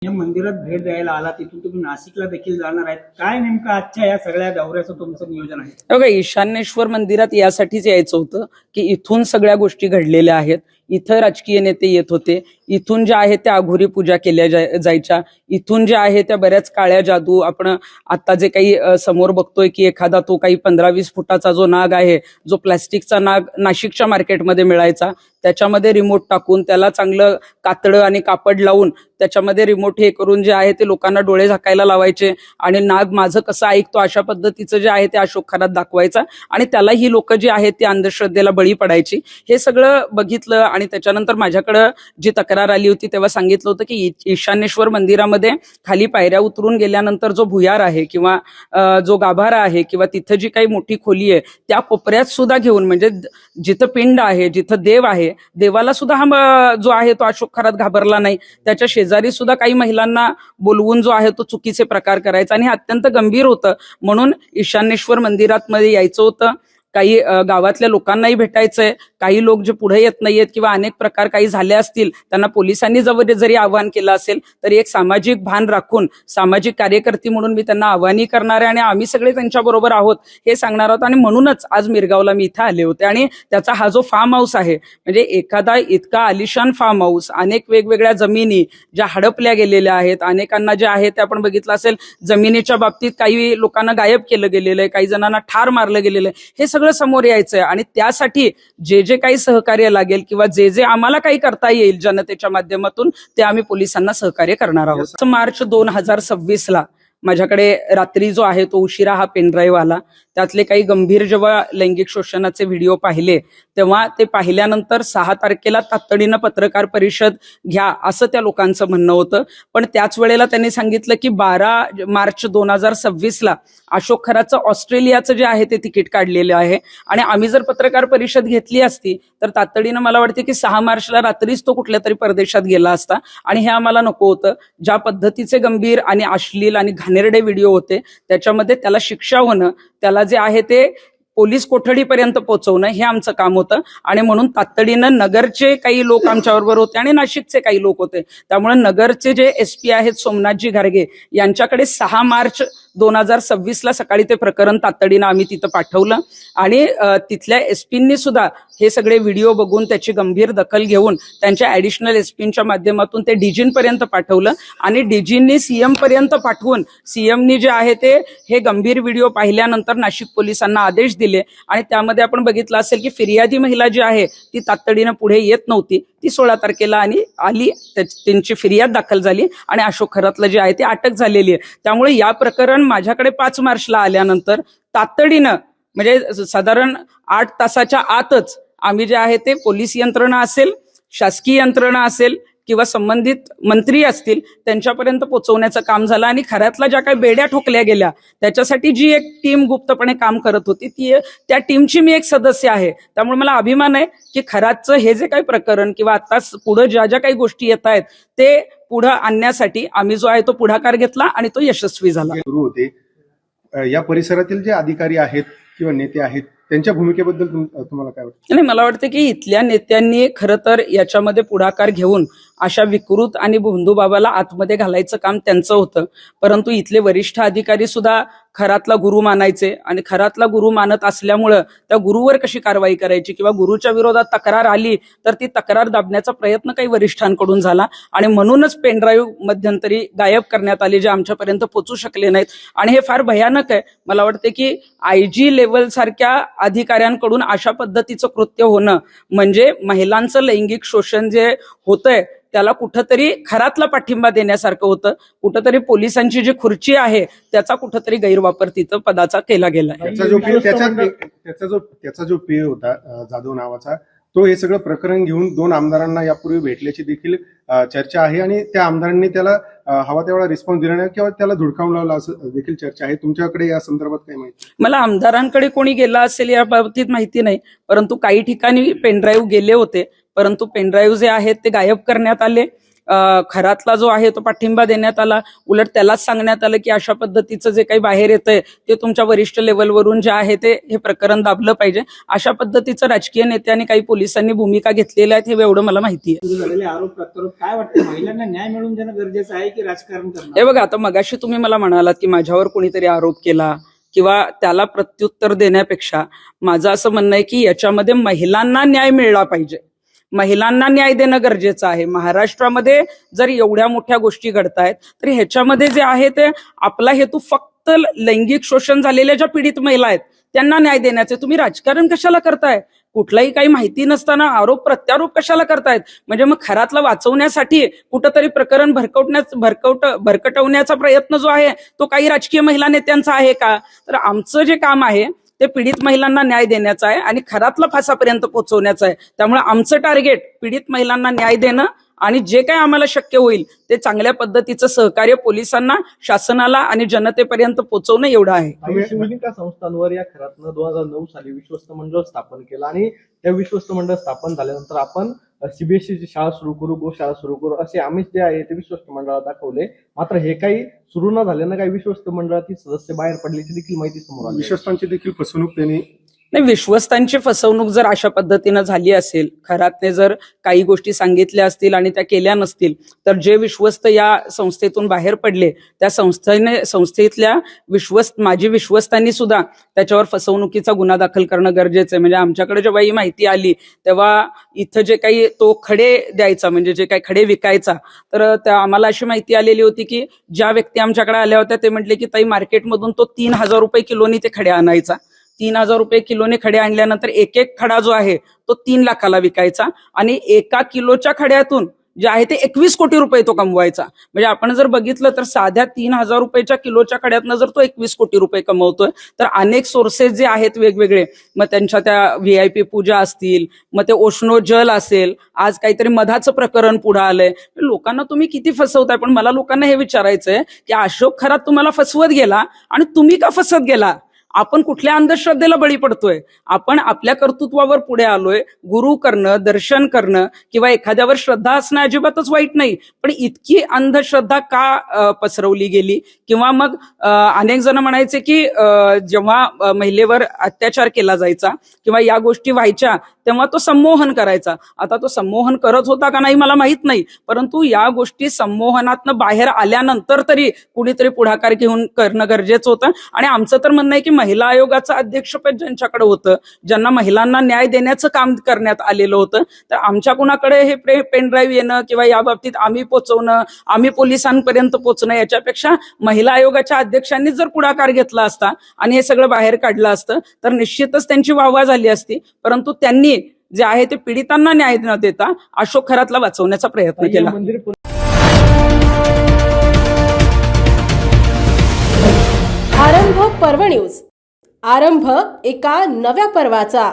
मंदिरात भेट द्यायला आला, तिथून तुम्ही नाशिकला देखील जाणार आहेत. काय नेमकं आजच्या या सगळ्या दौऱ्याचं तुमचं नियोजन आहे? बघा, ईशान्येश्वर मंदिरात यासाठीच यायचं होतं की इथून सगळ्या गोष्टी घडलेल्या आहेत. इथं राजकीय नेते येत होते, इथून ज्या आहेत त्या अघोरी पूजा केल्या जायच्या, इथून ज्या आहे त्या बऱ्याच काळ्या जादू, आपण आता जे काही समोर बघतोय की एखादा तो काही 15-20 फुटाचा जो नाग आहे, जो प्लॅस्टिकचा नाग नाशिकच्या मार्केटमध्ये मिळायचा, त्याच्यामध्ये रिमोट टाकून त्याला चांगलं कातडं आणि कापड लावून त्याच्यामध्ये रिमोट हे करून जे आहे ते लोकांना डोळे झाकायला लावायचे आणि नाग माझं कसं ऐकतो अशा पद्धतीचं जे आहे ते अशोक खरात दाखवायचा आणि त्याला ही लोक जी आहेत ती अंधश्रद्धेला बळी पडायची. हे सगळं बघितलं आणि त्याच्यानंतर माझ्याकडं जी तक्रार आली होती तेव्हा सांगितलं होतं की ईशान्येश्वर मंदिरामध्ये खाली पायऱ्या उतरून गेल्यानंतर जो भुयार आहे किंवा जो गाभारा आहे किंवा तिथं जी काही मोठी खोली आहे त्या कोपऱ्यात सुद्धा घेऊन, म्हणजे जिथं पिंड आहे, जिथं देव आहे, देवाला सुद्धा हा जो आहे तो अशोक खरात घाबरला नाही. त्याच्या शेजारी सुद्धा काही महिलांना बोलवून जो आहे तो चुकीचे प्रकार करायचा आणि हे अत्यंत गंभीर होतं. म्हणून ईशान्येश्वर मंदिरात मध्ये यायचं होतं. काही गावातल्या लोकांनाही भेटायचंय. काही लोक जे पुढे येत नाहीयेत किंवा अनेक प्रकार काही झाले असतील त्यांना पोलिसांनी जरी आवाहन केलं असेल तरी एक सामाजिक भान राखून सामाजिक कार्यकर्ती म्हणून मी त्यांना आवाहनी करणार आहे आणि आम्ही सगळे त्यांच्या बरोबर आहोत हे सांगणार आहोत. आणि म्हणूनच आज मिरगावला मी इथं आले होते. आणि त्याचा हा जो फार्म हाऊस आहे, म्हणजे एखादा इतका आलिशान फार्म हाऊस, अनेक वेगवेगळ्या जमिनी ज्या हडपल्या गेलेल्या आहेत, अनेकांना जे आहे ते आपण बघितलं असेल जमिनीच्या बाबतीत काही लोकांना गायब केलं गेलेलं आहे, काही जणांना ठार मारलं गेलेलं आहे, हे सगळं समोर यायचंय. आणि त्यासाठी जे जे काही सहकार्य लागेल किंवा जे जे आम्हाला काही करता येईल जनतेच्या माध्यमातून ते आम्ही पोलिसांना सहकार्य करणार आहोत. मार्च 2026ला माझ्याकडे रात्री जो आहे तो उशिरा हा पेनड्राईव्ह आला. त्यातले काही गंभीर जेव्हा लैंगिक शोषणाचे व्हिडिओ पाहिले तेव्हा ते पाहिल्यानंतर 6 तारखेला तातडीनं पत्रकार परिषद घ्या असं त्या लोकांचं म्हणणं होतं. पण त्याच वेळेला त्यांनी सांगितलं की 12 मार्च 2026ला अशोक खराचं ऑस्ट्रेलियाचं जे आहे ते तिकीट काढलेलं आहे आणि आम्ही जर पत्रकार परिषद घेतली असती तर तातडीनं मला वाटते की 6 मार्चला रात्रीच तो कुठल्या तरी परदेशात गेला असता आणि हे आम्हाला नको होतं. ज्या पद्धतीचे गंभीर आणि अश्लील आणि घाणेरडे व्हिडिओ होते त्याच्यामध्ये त्याला शिक्षा होणं, त्याला जे आहे ते पोलीस कोठडीपर्यंत पोहोचवणं हे आमचं काम होतं. आणि म्हणून तातडीनं नगरचे काही लोक आमच्याबरोबर होते आणि नाशिकचे काही लोक होते. त्यामुळे नगरचे जे SP आहेत सोमनाथजी घारगे यांच्याकडे 6 मार्च 2026ला सकाळी ते प्रकरण तातडीनं आम्ही तिथं पाठवलं आणि तिथल्या SPंनी सुद्धा हे सगळे व्हिडिओ बघून त्याची गंभीर दखल घेऊन त्यांच्या ऍडिशनल SPंच्या माध्यमातून ते DGंपर्यंत पाठवलं आणि DGंनी CM पर्यंत पाठवून CMनी जे आहे ते हे गंभीर व्हिडिओ पाहिल्यानंतर नाशिक पोलिसांना आदेश दिले. आणि त्यामध्ये आपण बघितलं असेल की फिर्यादी महिला जी आहे ती तातडीनं पुढे येत नव्हती. ती 16 तारखेला आली, त्यांची फिर्याद दाखल झाली आणि अशोक खरातलं जे आहे ते अटक झालेली आहे. त्यामुळे या प्रकरण माझ्याकडे 5 मार्चला आल्यानंतर तातडीनं म्हणजे साधारण 8 तासाच्या आतच आम्ही जे आहे ते पोलीस यंत्रणा असेल, शासकीय यंत्रणा असेल किंवा संबंधित मंत्री असतील त्यांच्यापर्यंत पोहोचवण्याचं काम झालं. आणि खऱ्यातला ज्या काही बेड्या ठोकल्या गेल्या त्याच्यासाठी जी एक टीम गुप्तपणे काम करत होती त्या टीमची मी एक सदस्य आहे. त्यामुळे मला अभिमान आहे की खरातचं हे जे काही प्रकरण किंवा आता पुढे ज्या ज्या काही गोष्टी येत आहेत ते पुढे आणण्यासाठी आम्ही जो आहे तो पुढाकार घेतला आणि तो यशस्वी झाला. सुरू होते या परिसरातील जे अधिकारी आहेत किंवा नेते आहेत त्यांच्या भूमिकेबद्दल तुम्हाला काय वाटतं? नाही, मला वाटतं की इथल्या नेत्यांनी खरं तर याच्यामध्ये पुढाकार घेऊन अशा विकृत आणि भोंदूबाबाला आतमध्ये घालायचं काम त्यांचं होतं. परंतु इथले वरिष्ठ अधिकारी सुद्धा खरातला गुरु मानायचे आणि खरातला गुरु मानत असल्यामुळं त्या गुरुवर कशी कारवाई करायची किंवा गुरुच्या विरोधात तक्रार आली तर ती तक्रार दाबण्याचा प्रयत्न काही वरिष्ठांकडून झाला आणि म्हणूनच पेनड्राईव्ह मध्यंतरी गायब करण्यात आले जे आमच्यापर्यंत पोहोचू शकले नाहीत. आणि हे फार भयानक आहे. मला वाटते की IG लेव्हल सारख्या अधिकाऱ्यांकडून अशा पद्धतीचं कृत्य होणं म्हणजे महिलांचं लैंगिक शोषण जे होतंय त्याला कुठंतरी खरातला पाठिंबा देण्यासारखं होतं. कुठंतरी पोलिसांची जी खुर्ची आहे त्याचा कुठंतरी गैरवापर तिथं पदाचा केला गेला. त्याचा जो पे होता जाधव नावाचा, तो हे सगळं प्रकरण घेऊन 2 आमदारांना यापूर्वी भेटल्याची देखील चर्चा आहे आणि त्या आमदारांनी त्याला हवा तेवढा रिस्पॉन्स दिला नाही किंवा त्याला धुडकावून लावला असं देखील चर्चा आहे. तुमच्याकडे या संदर्भात काय माहिती? मला आमदारांकडे कोणी गेला असेल या बाबतीत माहिती नाही, परंतु काही ठिकाणी पेनड्राईव्ह गेले होते, परंतु पेनड्राईव्ह जे आहेत ते गायब करण्यात आले. खरातला जो आहे तो पाठिंबा देण्यात आला. उलट त्यालाच सांगण्यात आलं की अशा पद्धतीचं जे काही बाहेर येतंय ते तुमच्या वरिष्ठ लेवलवरून जे आहे ते हे प्रकरण दाबलं पाहिजे. अशा पद्धतीचं राजकीय नेत्यांनी काही पोलिसांनी भूमिका घेतलेल्या आहेत हे एवढं मला माहिती आहे. सुरू झालेले आरोप प्रत्यारोप काय वाटतं, महिलांना न्याय मिळवून देणं गरजेचं आहे की राजकारण करणं? हे बघा, आता मगाशी तुम्ही मला म्हणालात की माझ्यावर कोणीतरी आरोप केला किंवा त्याला प्रत्युत्तर देण्यापेक्षा माझं असं म्हणणं आहे की याच्यामध्ये महिलांना न्याय मिळला पाहिजे. महिलांना न्याय देणं गरजेचं आहे. महाराष्ट्रामध्ये जर एवढ्या मोठ्या गोष्टी घडतायत तर ह्याच्यामध्ये जे आहे ते आपला हेतू फक्त लैंगिक शोषण झालेल्या ज्या पीडित महिला आहेत त्यांना न्याय देण्याचे. तुम्ही राजकारण कशाला करताय? कुठलाही काही माहिती नसताना आरोप प्रत्यारोप कशाला करतायत? म्हणजे मग खरातला वाचवण्यासाठी कुठंतरी प्रकरण भरकटवण्याचा प्रयत्न जो आहे तो काही राजकीय महिला नेत्यांचा आहे का? तर आमचं जे काम आहे ते पीडित महिलांना न्याय देण्याचं आहे आणि खरातला फासापर्यंत पोहोचवण्याचं आहे. त्यामुळे आमचं टार्गेट पीडित महिलांना न्याय देणं आणि जे काही आम्हाला शक्य होईल ते चांगल्या पद्धतीचं सहकार्य पोलिसांना, शासनाला आणि जनतेपर्यंत पोहोचवणं एवढं आहे. शिवलिंगा संस्थांवर या खरातनं 2009 साली विश्वस्त मंडळ स्थापन केलं आणि त्या विश्वस्त मंडळ स्थापन झाल्यानंतर आपण सीबीएसईची शाळा सुरू करू, गोशाळा सुरू करू असे आमिष जे आहे ते विश्वस्त मंडळात दाखवले. मात्र हे काही सुरू न झाल्यानं काही विश्वस्त मंडळातील सदस्य बाहेर पडल्याची देखील माहिती समोर आली. विश्वस्तांची देखील फसवणूक त्यांनी नाही, विश्वस्तांची फसवणूक जर अशा पद्धतीनं झाली असेल, खरातने जर काही गोष्टी सांगितल्या असतील आणि त्या केल्या नसतील तर जे विश्वस्त या संस्थेतून बाहेर पडले त्या संस्थेतल्या माजी विश्वस्तांनी सुद्धा त्याच्यावर फसवणुकीचा गुन्हा दाखल करणं गरजेचं आहे. म्हणजे आमच्याकडे जेव्हा ही माहिती आली तेव्हा इथं जे काही तो खडे द्यायचा, म्हणजे जे काही खडे विकायचा, तर आम्हाला अशी माहिती आलेली होती की ज्या व्यक्ती आमच्याकडे आल्या होत्या ते म्हटले की ताई मार्केटमधून तो 3,000 रुपये किलोनी ते खडे आणायचा. 3,000 रुपये किलोने खडे आणल्यानंतर एक एक खडा जो आहे तो 3 लाखाला विकायचा आणि 1 किलोच्या खड्यातून जे आहे ते 21 कोटी रुपये तो कमवायचा. म्हणजे आपण जर बघितलं तर साध्या 3,000 रुपयाच्या किलोच्या खड्यातनं जर तो 21 कोटी रुपये कमवतोय तर अनेक सोर्सेस जे आहेत वेगवेगळे, मग त्यांच्या त्या VIP पूजा असतील, मग ते ओशनो जल असेल, आज काहीतरी मधाचं प्रकरण पुढे आलंय. लोकांना तुम्ही किती फसवताय? पण मला लोकांना हे विचारायचंय की अशोक खरात तुम्हाला फसवत गेला आणि तुम्ही का फसत गेला? आपण कुठल्या अंधश्रद्धेला बळी पडतोय? आपण आपल्या कर्तृत्वावर पुढे आलोय. गुरु करणं, दर्शन करणं किंवा एखाद्यावर श्रद्धा असणं अजिबातच वाईट नाही, पण इतकी अंधश्रद्धा का पसरवली गेली? किंवा मग अनेक जण म्हणायचे की जेव्हा महिलेवर अत्याचार केला जायचा किंवा या गोष्टी व्हायच्या तेव्हा तो संमोहन करायचा. आता तो संमोहन करत होता का नाही मला माहित नाही, परंतु या गोष्टी संमोहनातनं बाहेर आल्यानंतर तरी कुणीतरी पुढाकार घेऊन करणं गरजेचं होतं. आणि आमचं तर म्हणणं आहे की महिला आयोगाचं अध्यक्षपद ज्यांच्याकडे होतं, ज्यांना महिलांना न्याय देण्याचं काम करण्यात आलेलं होतं, तर आमच्या कुणाकडे हे पेनड्राईव्ह येणं किंवा या बाबतीत आम्ही पोहोचवणं, आम्ही पोलिसांपर्यंत पोहोचणं, याच्यापेक्षा महिला आयोगाच्या अध्यक्षांनी जर पुढाकार घेतला असता आणि हे सगळं बाहेर काढलं असतं तर निश्चितच त्यांची वाहवा झाली असती. परंतु त्यांनी जे आहे ते पीडितांना न्याय न देता अशोक खरातला वाचवण्याचा प्रयत्न केला. आरंभ पर्व न्यूज. आरंभ एका नव्या पर्वाचा.